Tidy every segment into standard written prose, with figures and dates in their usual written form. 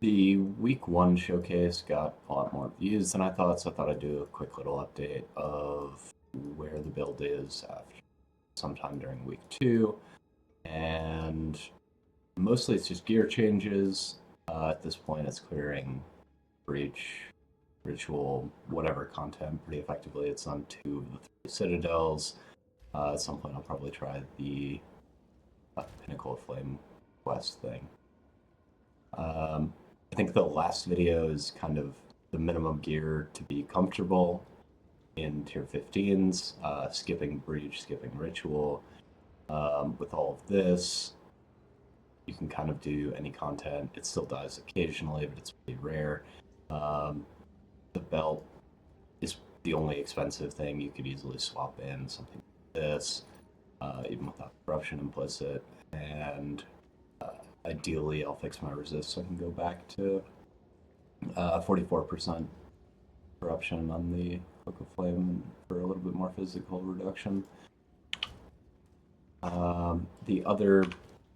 The week one showcase got a lot more views than I thought, so I thought I'd do a quick little update of where the build is after sometime during week two. And mostly it's just gear changes. At this point, it's clearing breach, ritual, whatever content pretty effectively. It's on two of the three citadels. At some point, I'll probably try the Pinnacle of Flame quest thing. I think the last video is kind of the minimum gear to be comfortable in tier 15s, skipping breach, skipping ritual. With all of this, you can kind of do any content. It still dies occasionally, but it's pretty rare. The belt is the only expensive thing. You could easily swap in something like this, even without corruption implicit. And ideally, I'll fix my resist so I can go back to 44% corruption on the Book of Flame for a little bit more physical reduction. The other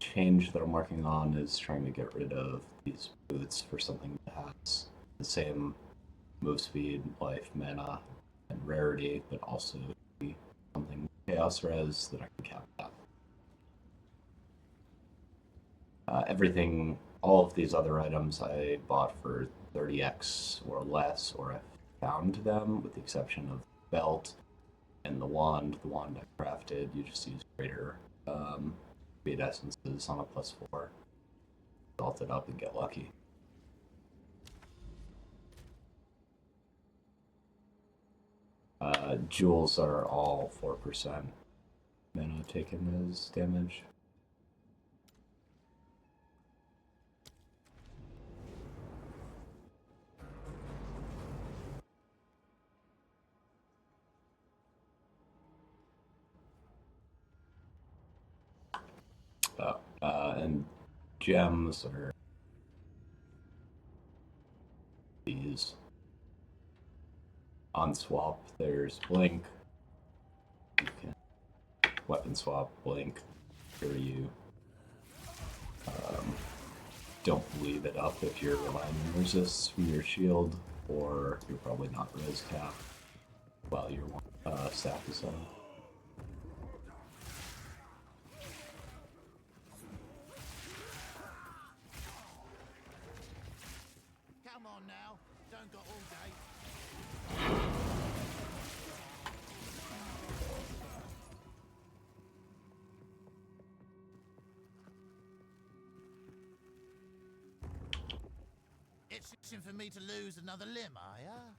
change that I'm working on is trying to get rid of these boots for something that has the same move speed, life, mana, and rarity, but also something chaos res that I can cap that. Everything, all of these other items I bought for 30x or less, or I found them, with the exception of the belt and the wand. The wand I crafted, you just use greater speed essences on a +4. Salt it up and get lucky. Jewels are all 4% mana taken as damage. And gems are these. On swap, there's blink. You can weapon swap, blink, cure you. Don't leave it up if you're relying on resists from your shield, or you're probably not res cap while your staff is on. Come on now, don't got all day. It's itching for me to lose another limb, are ya?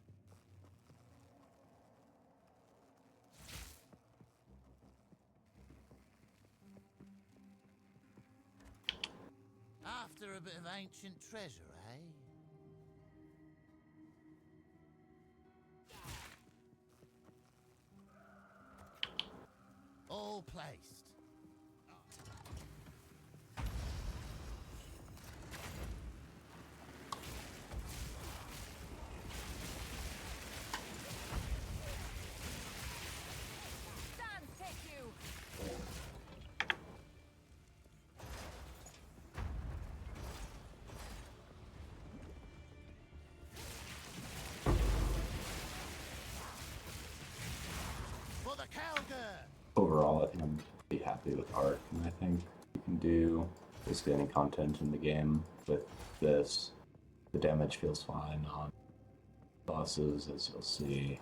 After a bit of ancient treasure, eh? All placed. For the cowgirl! Overall, I think I'm pretty happy with art, and I think you can do basically any content in the game with this. The damage feels fine on bosses, as you'll see.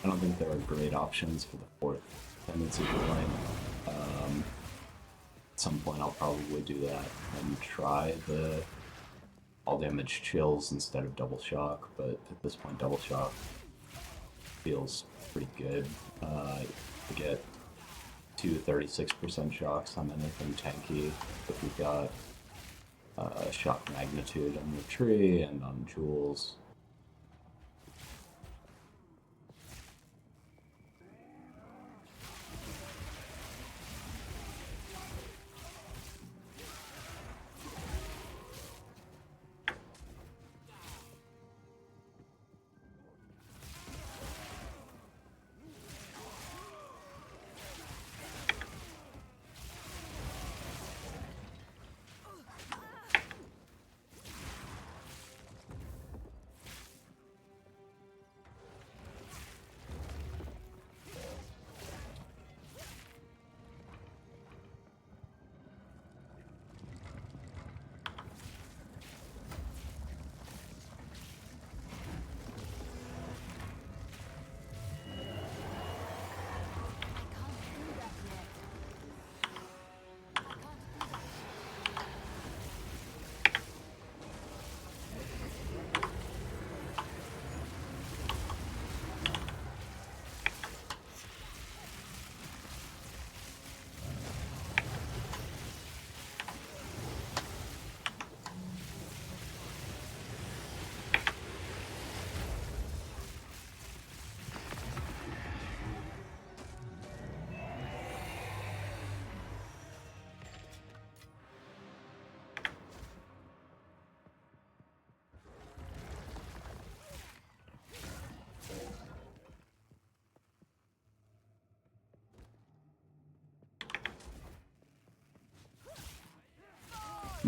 I don't think there are great options for the fourth tendency point. At some point I'll probably do that and try the all damage chills instead of double shock, but at this point double shock feels pretty good. To get 36% shocks on anything tanky if we've got shock magnitude on the tree and on jewels.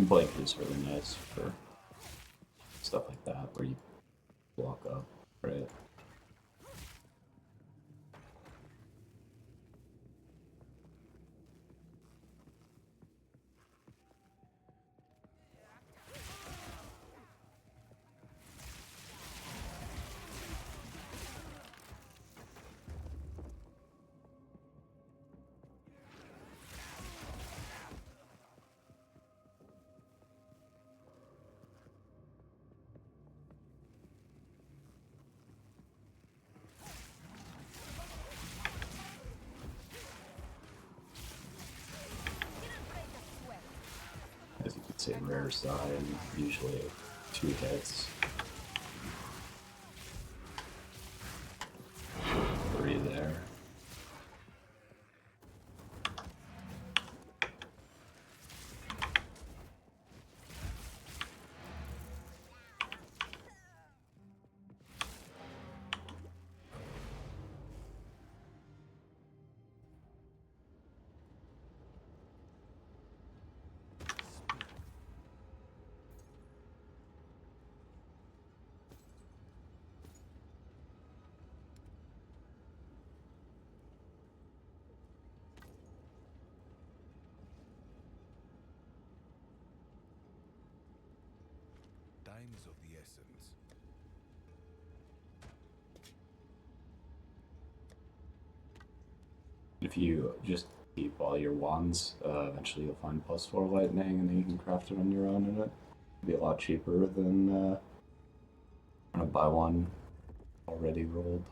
Blink is really nice for stuff like that, where you block up, right? As you can see, rare side, usually 2 hits. 3 there. Time's of the essence. If you just keep all your wands, eventually you'll find +4 lightning, and then you can craft it on your own, and it'll be a lot cheaper than trying to buy one already rolled.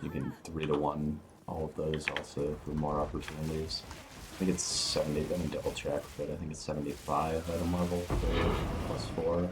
You can 3-to-1 all of those also for more opportunities. I think it's 70, let me double check, but I think it's 75 item level for +4.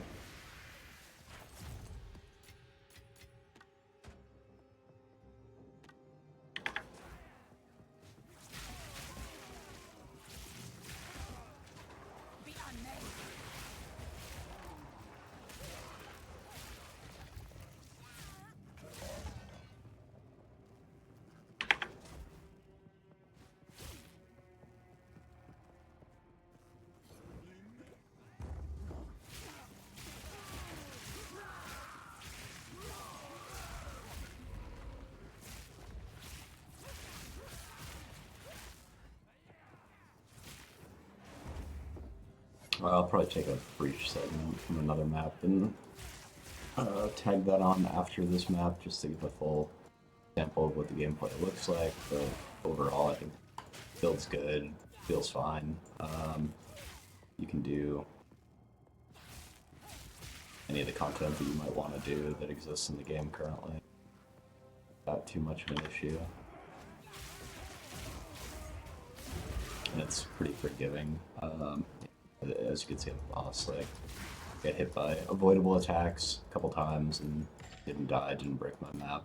I'll probably take a breach segment from another map and tag that on after this map just to give a full sample of what the gameplay looks like. But overall, I think build's good, feels fine. You can do any of the content that you might want to do that exists in the game currently. Not too much of an issue. And it's pretty forgiving. As you can see on the boss, like, get hit by avoidable attacks a couple times and didn't die, didn't break my map.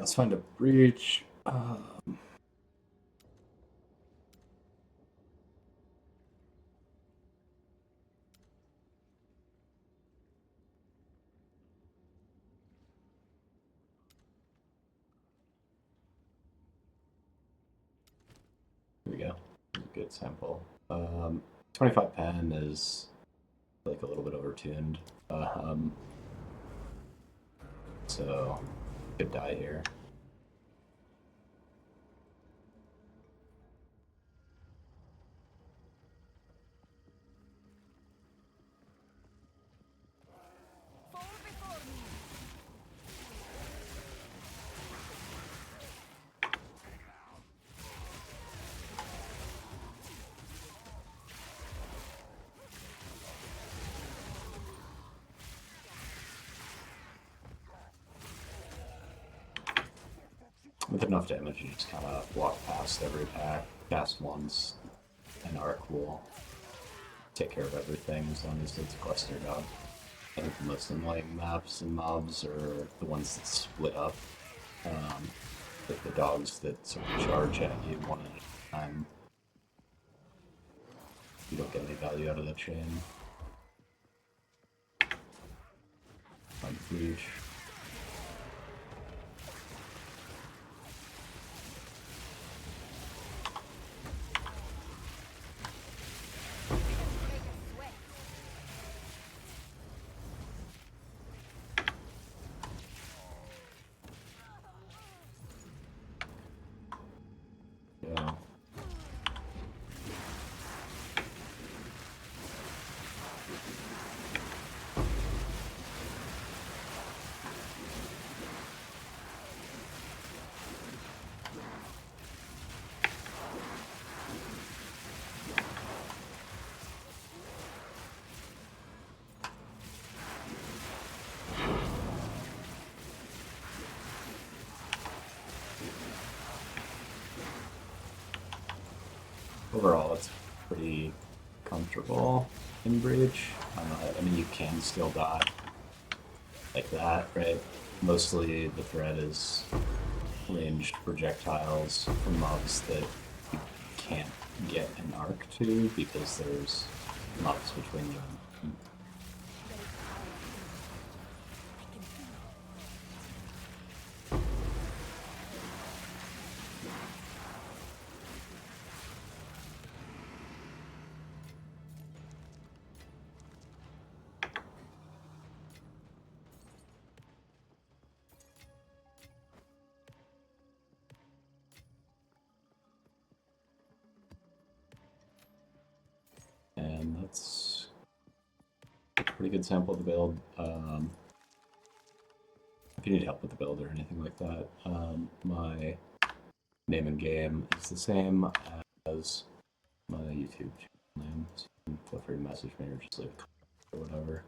Let's find a breach. Here we go. Good sample. 25 pen is like a little bit overtuned. So could die here. With enough damage, you just kind of walk past every pack, cast once, and Arc will take care of everything as long as it's clustered up. I think the most annoying maps and mobs are the ones that split up. Like the dogs that sort of charge at you one at a time. You don't get any value out of the chain. Find breach. Yeah. Overall, it's pretty comfortable in Breach. I mean, you can still dot like that, right? Mostly the threat is ranged projectiles from mobs that you can't get an arc to because there's mobs between you and and that's a pretty good sample of the build. If you need help with the build or anything like that, my name and game is the same as my YouTube channel name, so feel free to message me or just leave a comment or whatever.